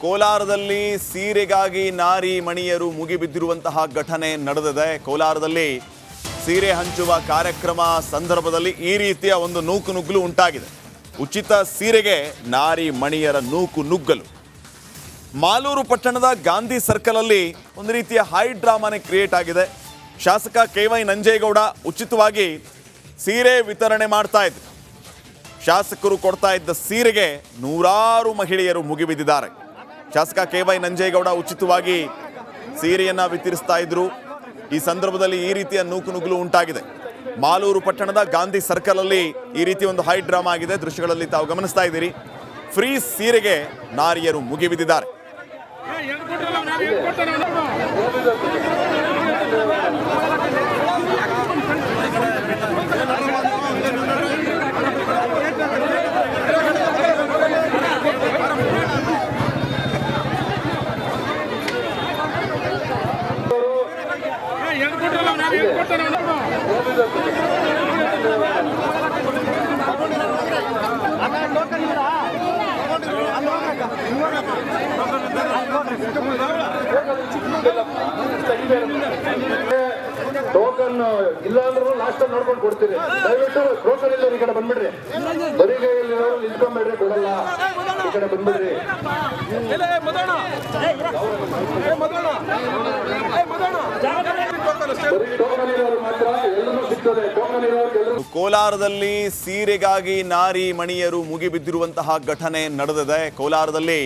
ಕೋಲಾರದಲ್ಲಿ ಸೀರೆಗಾಗಿ ನಾರಿ ಮಣಿಯರು ಮುಗಿಬಿದ್ದಿರುವಂತಹ ಘಟನೆ ನಡೆದಿದೆ. ಕೋಲಾರದಲ್ಲಿ ಸೀರೆ ಹಂಚುವ ಕಾರ್ಯಕ್ರಮ ಸಂದರ್ಭದಲ್ಲಿ ಈ ರೀತಿಯ ಒಂದು ನೂಕುನುಗ್ಗಲು ಉಂಟಾಗಿದೆ. ಉಚಿತ ಸೀರೆಗೆ ನಾರಿ ಮಣಿಯರ ನೂಕುನುಗ್ಗಲು. ಮಾಲೂರು ಪಟ್ಟಣದ ಗಾಂಧಿ ಸರ್ಕಲ್ ಅಲ್ಲಿ ಒಂದು ರೀತಿಯ ಹೈ ಡ್ರಾಮಾನೇ ಕ್ರಿಯೇಟ್ ಆಗಿದೆ. ಶಾಸಕ KY ನಂಜೇಗೌಡ ಉಚಿತವಾಗಿ ಸೀರೆ ವಿತರಣೆ ಮಾಡ್ತಾ ಇದ್ರು. ಶಾಸಕರು ಕೊಡ್ತಾ ಇದ್ದ ಸೀರೆಗೆ ನೂರಾರು ಮಹಿಳೆಯರು ಮುಗಿಬಿದ್ದಿದ್ದಾರೆ. ಶಾಸಕ KY ನಂಜೇಗೌಡ ಉಚಿತವಾಗಿ ಸೀರೆಯನ್ನ ವಿತರಿಸ್ತಾ ಇದ್ರು. ಈ ಸಂದರ್ಭದಲ್ಲಿ ಈ ರೀತಿಯ ನೂಕುನುಗ್ಗಲು ಉಂಟಾಗಿದೆ. ಮಾಲೂರು ಪಟ್ಟಣದ ಗಾಂಧಿ ಸರ್ಕಲ್ ಅಲ್ಲಿ ಈ ರೀತಿ ಒಂದು ಹೈ ಡ್ರಾಮಾ ಆಗಿದೆ. ದೃಶ್ಯಗಳಲ್ಲಿ ತಾವು ಗಮನಿಸ್ತಾ ಇದ್ದೀರಿ. ಫ್ರೀ ಸೀರೆಗೆ ನಾರಿಯರು ಮುಗಿಬಿದ್ದಿದ್ದಾರೆ. ಟೋಕನ್ ಇಲ್ಲ ಅಂದ್ರೂ ಲಾಸ್ಟ್ ನೋಡ್ಕೊಂಡು ಕೊಡ್ತೀರಿ. ದಯವಿಟ್ಟು ಟೋಕನ್ ಇಲ್ಲ ಈ ಕಡೆ ಬಂದ್ಬಿಡ್ರಿ. ಬರೀ ಕೈಯಲ್ಲಿ ನಿಂತ್ಕೊಂಡ್ಬಿಡ್ರಿ, ಕೊಡಲ್ಲ. ಈ ಕಡೆ ಬಂದ್ಬಿಡ್ರಿ. ಕೋಲಾರದಲ್ಲಿ ಸೀರೆಗಾಗಿ ನಾರಿ ಮಣಿಯರು ಮುಗಿಬಿದ್ದಿರುವಂತಹ ಘಟನೆ ನಡೆದಿದೆ. ಕೋಲಾರದಲ್ಲಿ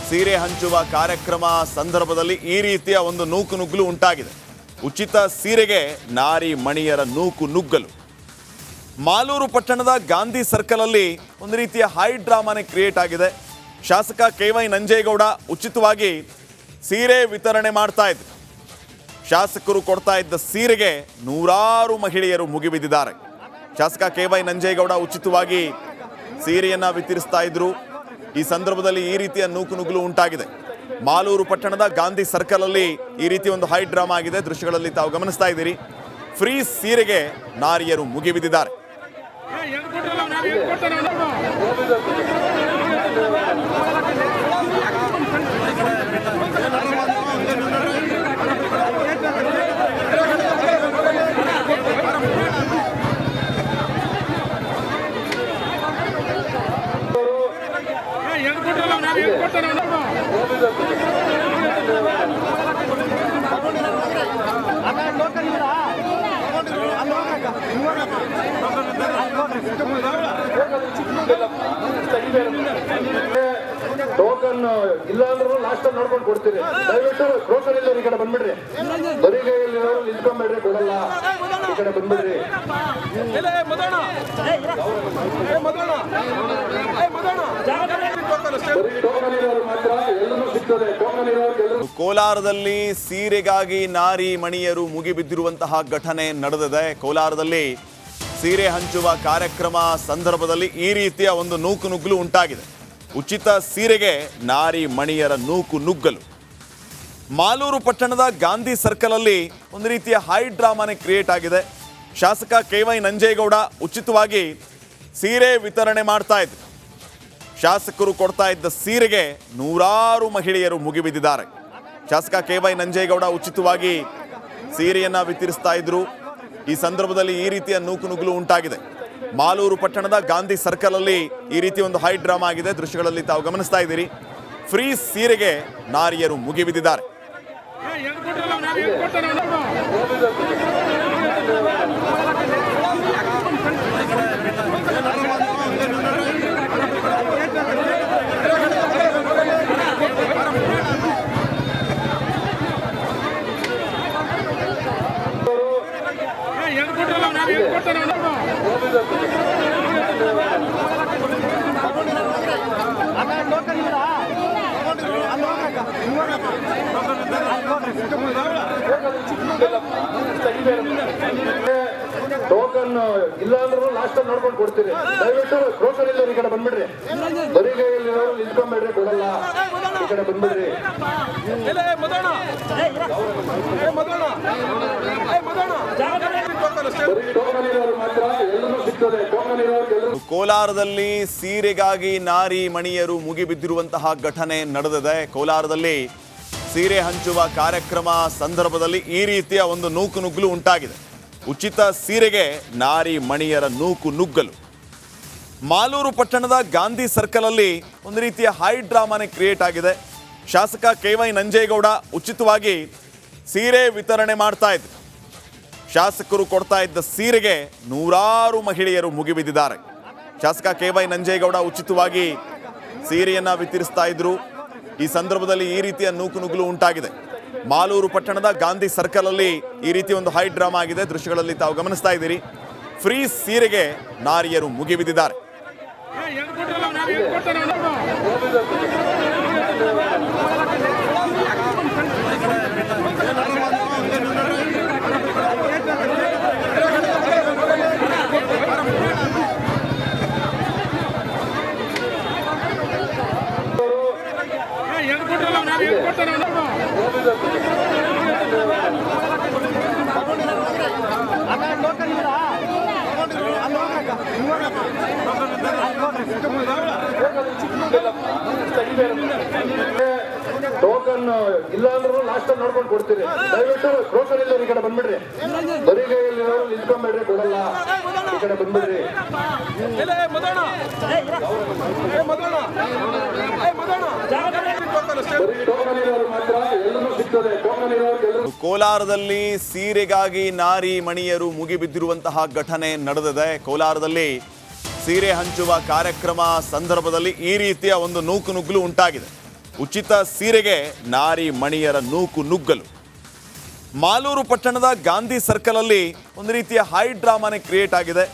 ಸೀರೆ ಹಂಚುವ ಕಾರ್ಯಕ್ರಮ ಸಂದರ್ಭದಲ್ಲಿ ಈ ರೀತಿಯ ಒಂದು ನೂಕುನುಗ್ಗಲು ಉಂಟಾಗಿದೆ. ಉಚಿತ ಸೀರೆಗೆ ನಾರಿ ಮಣಿಯರ ನೂಕುನುಗ್ಗಲು. ಮಾಲೂರು ಪಟ್ಟಣದ ಗಾಂಧಿ ಸರ್ಕಲ್ ಅಲ್ಲಿ ಒಂದು ರೀತಿಯ ಹೈ ಡ್ರಾಮಾನೇ ಕ್ರಿಯೇಟ್ ಆಗಿದೆ. ಶಾಸಕ KY ನಂಜೇಗೌಡ ಉಚಿತವಾಗಿ ಸೀರೆ ವಿತರಣೆ ಮಾಡ್ತಾ ಇದ್ರು. ಶಾಸಕರು ಕೊಡ್ತಾ ಇದ್ದ ಸೀರೆಗೆ ನೂರಾರು ಮಹಿಳೆಯರು ಮುಗಿಬಿದ್ದಿದ್ದಾರೆ. ಶಾಸಕ KY ನಂಜೇಗೌಡ ಉಚಿತವಾಗಿ ಸೀರೆಯನ್ನ ವಿತರಿಸ್ತಾ ಇದ್ರು. ಈ ಸಂದರ್ಭದಲ್ಲಿ ಈ ರೀತಿಯ ನೂಕುನುಗ್ಗಲು ಉಂಟಾಗಿದೆ. ಮಾಲೂರು ಪಟ್ಟಣದ ಗಾಂಧಿ ಸರ್ಕಲ್ ಅಲ್ಲಿ ಈ ರೀತಿ ಒಂದು ಹೈ ಡ್ರಾಮಾ ಆಗಿದೆ. ದೃಶ್ಯಗಳಲ್ಲಿ ತಾವು ಗಮನಿಸ್ತಾ ಇದ್ದೀರಿ. ಫ್ರೀ ಸೀರೆಗೆ ನಾರಿಯರು ಮುಗಿಬಿದ್ದಿದ್ದಾರೆ. ಟೋಕನ್ ಇಲ್ಲ ಅಂದ್ರೂ ಲಾಸ್ಟ್ ನೋಡ್ಕೊಂಡು ಕೊಡ್ತೀರಿ. ದಯವಿಟ್ಟು ಟೋಕನ್ ಇಲ್ಲ ಈ ಕಡೆ ಬಂದ್ಬಿಡ್ರಿ. ಬರೀ ಕೈಯಲ್ಲಿ ನಿಂತ್ಕೊಂಡ್ಬಿಡ್ರಿ, ಕೊಡಲ್ಲ. ಈ ಕಡೆ ಬಂದ್ಬಿಡ್ರಿ. ಕೋಲಾರದಲ್ಲಿ ಸೀರೆಗಾಗಿ ನಾರಿ ಮಣಿಯರು ಮುಗಿಬಿದ್ದಿರುವಂತಹ ಘಟನೆ ನಡೆದಿದೆ. ಕೋಲಾರದಲ್ಲಿ ಸೀರೆ ಹಂಚುವ ಕಾರ್ಯಕ್ರಮ ಸಂದರ್ಭದಲ್ಲಿ ಈ ರೀತಿಯ ಒಂದು ನೂಕುನುಗ್ಗಲು ಉಂಟಾಗಿದೆ. ಉಚಿತ ಸೀರೆಗೆ ನಾರಿ ಮಣಿಯರ ನೂಕುನುಗ್ಗಲು. ಮಾಲೂರು ಪಟ್ಟಣದ ಗಾಂಧಿ ಸರ್ಕಲ್ ಅಲ್ಲಿ ಒಂದು ರೀತಿಯ ಹೈ ಡ್ರಾಮಾನೇ ಕ್ರಿಯೇಟ್ ಆಗಿದೆ. ಶಾಸಕ KY ನಂಜೇಗೌಡ ಉಚಿತವಾಗಿ ಸೀರೆ ವಿತರಣೆ ಮಾಡ್ತಾ ಇದ್ರು. ಶಾಸಕರು ಕೊಡ್ತಾ ಇದ್ದ ಸೀರೆಗೆ ನೂರಾರು ಮಹಿಳೆಯರು ಮುಗಿಬಿದ್ದಿದ್ದಾರೆ. ಶಾಸಕ KY ನಂಜೇಗೌಡ ಉಚಿತವಾಗಿ ಸೀರೆಯನ್ನ ವಿತರಿಸ್ತಾ ಇದ್ರು. ಈ ಸಂದರ್ಭದಲ್ಲಿ ಈ ರೀತಿಯ ನೂಕುನುಗ್ಗಲು ಉಂಟಾಗಿದೆ. ಮಾಲೂರು ಪಟ್ಟಣದ ಗಾಂಧಿ ಸರ್ಕಲ್ ಅಲ್ಲಿ ಈ ರೀತಿ ಒಂದು ಹೈ ಡ್ರಾಮಾ ಆಗಿದೆ. ದೃಶ್ಯಗಳಲ್ಲಿ ತಾವು ಗಮನಿಸ್ತಾ ಇದ್ದೀರಿ. ಫ್ರೀ ಸೀರೆಗೆ ನಾರಿಯರು ಮುಗಿಬಿದ್ದಿದ್ದಾರೆ. ಟೋಕನ್ ಇಲ್ಲ ಅಂದ್ರೂ ಲಾಸ್ಟ್ ನೋಡ್ಕೊಂಡು ಕೊಡ್ತೀರಿ. ದಯವಿಟ್ಟು ಟೋಕನ್ ಇಲ್ಲ ಈ ಕಡೆ ಬಂದ್ಬಿಡ್ರಿ. ಬರೀ ಕೈಯಲ್ಲಿ ನಿಂತ್ಕೊಂಡ್ಬಿಡ್ರಿ, ಕೊಡಲ್ಲ. ಈ ಕಡೆ ಬಂದ್ಬಿಡ್ರಿ. ಬರೀ ಟೋಕನ್ ಇರೋರು ಮಾತ್ರ ಎಲ್ಲರೂ ಸಿಗ್ತದೆ. ಟೋಕನ್ ಇರೋರು ಕೋಲಾರದಲ್ಲಿ ಸೀರೆಗಾಗಿ ನಾರಿ ಮಣಿಯರು ಮುಗಿಬಿದ್ದಿರುವಂತಹ ಘಟನೆ ನಡೆದಿದೆ. ಕೋಲಾರದಲ್ಲಿ ಸೀರೆ ಹಂಚುವ ಕಾರ್ಯಕ್ರಮ ಸಂದರ್ಭದಲ್ಲಿ ಈ ರೀತಿಯ ಒಂದು ನೂಕುನುಗ್ಗಲು ಉಂಟಾಗಿದೆ. ಉಚಿತ ಸೀರೆಗೆ ನಾರಿ ಮಣಿಯರ ನೂಕು ನುಗ್ಗಲು. ಮಾಲೂರು ಪಟ್ಟಣದ ಗಾಂಧಿ ಸರ್ಕಲ್ ಅಲ್ಲಿ ಒಂದು ರೀತಿಯ ಹೈ ಡ್ರಾಮಾನೇ ಕ್ರಿಯೇಟ್ ಆಗಿದೆ. ಶಾಸಕ KY ನಂಜೇಗೌಡ ಉಚಿತವಾಗಿ ಸೀರೆ ವಿತರಣೆ ಮಾಡ್ತಾ ಇದ್ರು. ಶಾಸಕರು ಕೊಡ್ತಾ ಇದ್ದ ಸೀರೆಗೆ ನೂರಾರು ಮಹಿಳೆಯರು ಮುಗಿಬಿದ್ದಿದ್ದಾರೆ. ಶಾಸಕ KY ನಂಜೇಗೌಡ ಉಚಿತವಾಗಿ ಸೀರೆಯನ್ನ ವಿತರಿಸ್ತಾ ಇದ್ರು. ಈ ಸಂದರ್ಭದಲ್ಲಿ ಈ ರೀತಿಯ ನೂಕುನುಗ್ಗಲು ಉಂಟಾಗಿದೆ. ಮಾಲೂರು ಪಟ್ಟಣದ ಗಾಂಧಿ ಸರ್ಕಲ್ ಅಲ್ಲಿ ಈ ರೀತಿ ಒಂದು ಹೈ ಡ್ರಾಮಾ ಆಗಿದೆ. ದೃಶ್ಯಗಳಲ್ಲಿ ತಾವು ಗಮನಿಸ್ತಾ ಇದ್ದೀರಿ. ಫ್ರೀ ಸೀರೆಗೆ ನಾರಿಯರು ಮುಗಿಬಿದ್ದಿದ್ದಾರೆ. ಟೋಕನ್ ಇಲ್ಲ ಅಂದ್ರೂ ಲಾಸ್ಟ್ ಟೈಮ್ ನೋಡ್ಕೊಂಡು ಕೊಡ್ತೀರಿ. ದಯವಿಟ್ಟು ಟೋಕನ್ ಇಲ್ಲ ಈ ಕಡೆ ಬಂದ್ಬಿಡ್ರಿ. ಬರಿಗೈಯಲ್ಲಿ ನಿಂತ್ಕೊಂಡ್ಬಿಡ್ರಿ, ಕೊಡಲ್ಲ. ಈ ಕಡೆ ಬಂದ್ಬಿಡ್ರಿ. ಬರೀ ಟೋಕನ್ ಇರೋರು ಮಾತ್ರ ಎಲ್ಲರೂ ಸಿಗ್ತದೆ. ಟೋಕನ್ ಇರೋರು ಕೋಲಾರದಲ್ಲಿ ಸೀರೆಗಾಗಿ ನಾರಿ ಮಣಿಯರು ಮುಗಿಬಿದ್ದಿರುವಂತಹ ಘಟನೆ ನಡೆದಿದೆ. ಕೋಲಾರದಲ್ಲಿ ಸೀರೆ ಹಂಚುವ ಕಾರ್ಯಕ್ರಮ ಸಂದರ್ಭದಲ್ಲಿ ಈ ರೀತಿಯ ಒಂದು ನೂಕುನುಗ್ಗಲು ಉಂಟಾಗಿದೆ. ಉಚಿತ ಸೀರೆಗೆ ನಾರಿ ಮಣಿಯರ ನೂಕು ನುಗ್ಗಲು. ಮಾಲೂರು ಪಟ್ಟಣದ ಗಾಂಧಿ ಸರ್ಕಲ್ ಅಲ್ಲಿ ಒಂದು ರೀತಿಯ ಹೈ ಡ್ರಾಮಾನೇ ಕ್ರಿಯೇಟ್ ಆಗಿದೆ.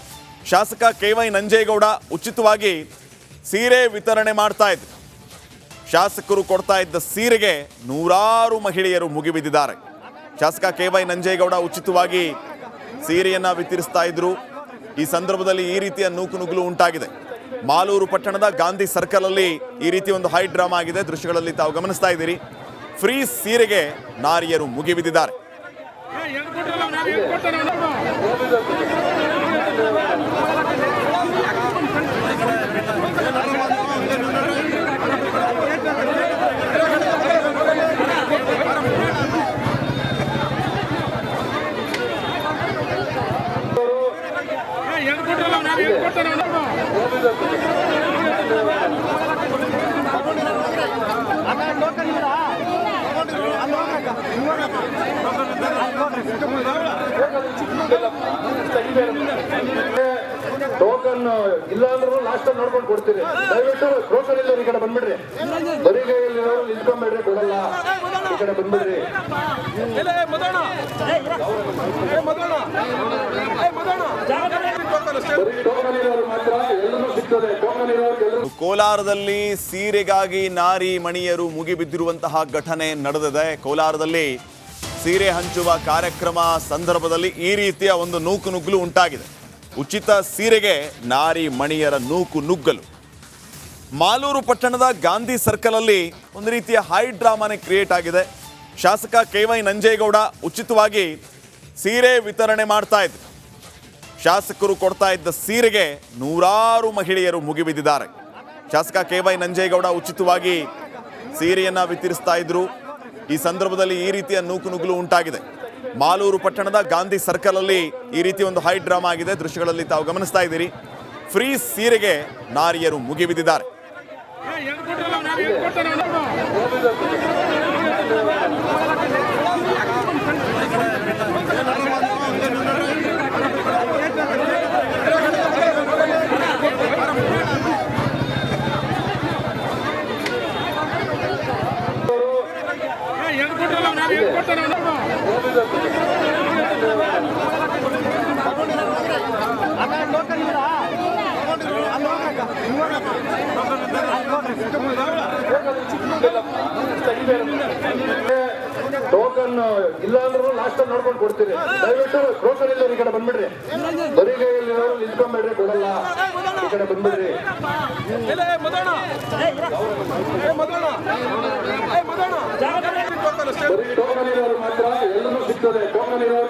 ಶಾಸಕ KY ನಂಜೇಗೌಡ ಉಚಿತವಾಗಿ ಸೀರೆ ವಿತರಣೆ ಮಾಡ್ತಾ ಇದ್ರು. ಶಾಸಕರು ಕೊಡ್ತಾ ಇದ್ದ ಸೀರೆಗೆ ನೂರಾರು ಮಹಿಳೆಯರು ಮುಗಿಬಿದ್ದಿದ್ದಾರೆ. ಶಾಸಕ KY ನಂಜೇಗೌಡ ಉಚಿತವಾಗಿ ಸೀರೆಯನ್ನ ವಿತರಿಸ್ತಾ ಇದ್ರು. ಈ ಸಂದರ್ಭದಲ್ಲಿ ಈ ರೀತಿಯ ನೂಕುನುಗ್ಗಲು ಉಂಟಾಗಿದೆ. ಮಾಲೂರು ಪಟ್ಟಣದ ಗಾಂಧಿ ಸರ್ಕಲ್ ಅಲ್ಲಿ ಈ ರೀತಿ ಒಂದು ಹೈ ಡ್ರಾಮಾ ಆಗಿದೆ. ದೃಶ್ಯಗಳಲ್ಲಿ ತಾವು ಗಮನಿಸ್ತಾ ಇದ್ದೀರಿ. ಫ್ರೀ ಸೀರೆಗೆ ನಾರಿಯರು ಮುಗಿಬಿದ್ದಿದ್ದಾರೆ. ಟೋಕನ್ ಇಲ್ಲ ಅಂದ್ರೂ ಲಾಸ್ಟ್ ಟೈಮ್ ನೋಡ್ಕೊಂಡು ಕೊಡ್ತೀರಿ. ದಯವಿಟ್ಟು ಟೋಕನ್ ಇಲ್ಲ ಈ ಕಡೆ ಬಂದ್ಬಿಡ್ರಿ. ಬರಿಗೈಯಲ್ಲಿ ನಿಂತ್ಕೊಂಡ್ಬಿಡ್ರಿ, ಕೊಡಲ್ಲ. ಈ ಕಡೆ ಬಂದ್ಬಿಡ್ರಿ. ಬರೀ ಟೋಕನ್ ಇರೋರು ಮಾತ್ರ ಎಲ್ಲರೂ ಸಿಗ್ತದೆ. ಟೋಕನ್ ಇರೋರು ಕೋಲಾರದಲ್ಲಿ ಸೀರೆಗಾಗಿ ನಾರಿ ಮಣಿಯರು ಮುಗಿಬಿದ್ದಿರುವಂತಹ ಘಟನೆ ನಡೆದಿದೆ. ಕೋಲಾರದಲ್ಲಿ ಸೀರೆ ಹಂಚುವ ಕಾರ್ಯಕ್ರಮ ಸಂದರ್ಭದಲ್ಲಿ ಈ ರೀತಿಯ ಒಂದು ನೂಕುನುಗ್ಗಲು ಉಂಟಾಗಿದೆ. ಉಚಿತ ಸೀರೆಗೆ ನಾರಿ ಮಣಿಯರ ನೂಕು ನುಗ್ಗಲು. ಮಾಲೂರು ಪಟ್ಟಣದ ಗಾಂಧಿ ಸರ್ಕಲ್ ಅಲ್ಲಿ ಒಂದು ರೀತಿಯ ಹೈ ಡ್ರಾಮಾನೇ ಕ್ರಿಯೇಟ್ ಆಗಿದೆ. ಶಾಸಕ KY ನಂಜೇಗೌಡ ಉಚಿತವಾಗಿ ಸೀರೆ ವಿತರಣೆ ಮಾಡ್ತಾ ಇದ್ರು. ಶಾಸಕರು ಕೊಡ್ತಾ ಇದ್ದ ಸೀರೆಗೆ ನೂರಾರು ಮಹಿಳೆಯರು ಮುಗಿಬಿದ್ದಿದ್ದಾರೆ. ಶಾಸಕ KY ನಂಜೇಗೌಡ ಉಚಿತವಾಗಿ ಸೀರೆಯನ್ನ ವಿತರಿಸ್ತಾ ಇದ್ರು. ಈ ಸಂದರ್ಭದಲ್ಲಿ ಈ ರೀತಿಯ ನೂಕುನುಗ್ಗಲು ಉಂಟಾಗಿದೆ. ಮಾಲೂರು ಪಟ್ಟಣದ ಗಾಂಧಿ ಸರ್ಕಲ್ ಅಲ್ಲಿ ಈ ರೀತಿ ಒಂದು ಹೈ ಡ್ರಾಮಾ ಆಗಿದೆ. ದೃಶ್ಯಗಳಲ್ಲಿ ತಾವು ಗಮನಿಸ್ತಾ ಇದ್ದೀರಿ. ಫ್ರೀ ಸೀರೆಗೆ ನಾರಿಯರು ಮುಗಿಬಿದ್ದಿದ್ದಾರೆ. ಟೋಕನ್ ಇಲ್ಲ ಅಂದ್ರೂ ಲಾಸ್ಟ್ ಟೈಮ್ ನೋಡ್ಕೊಂಡು ಕೊಡ್ತೀರಿ. ದಯವಿಟ್ಟು ಟೋಕನ್ ಇಲ್ಲ ಈ ಕಡೆ ಬಂದ್ಬಿಡ್ರಿ. ಬರಿಗೈಯಲ್ಲಿ ನಿಂತ್ಕೊಂಡ್ಬಿಡ್ರಿ, ಕೊಡಲ್ಲ. ಈ ಕಡೆ ಬಂದ್ಬಿಡ್ರಿ. ಬರೀ ಟೋಕನ್ ಇರೋರು ಮಾತ್ರ ಎಲ್ಲರೂ ಸಿಗ್ತದೆ. ಟೋಕನ್ ಇರೋರು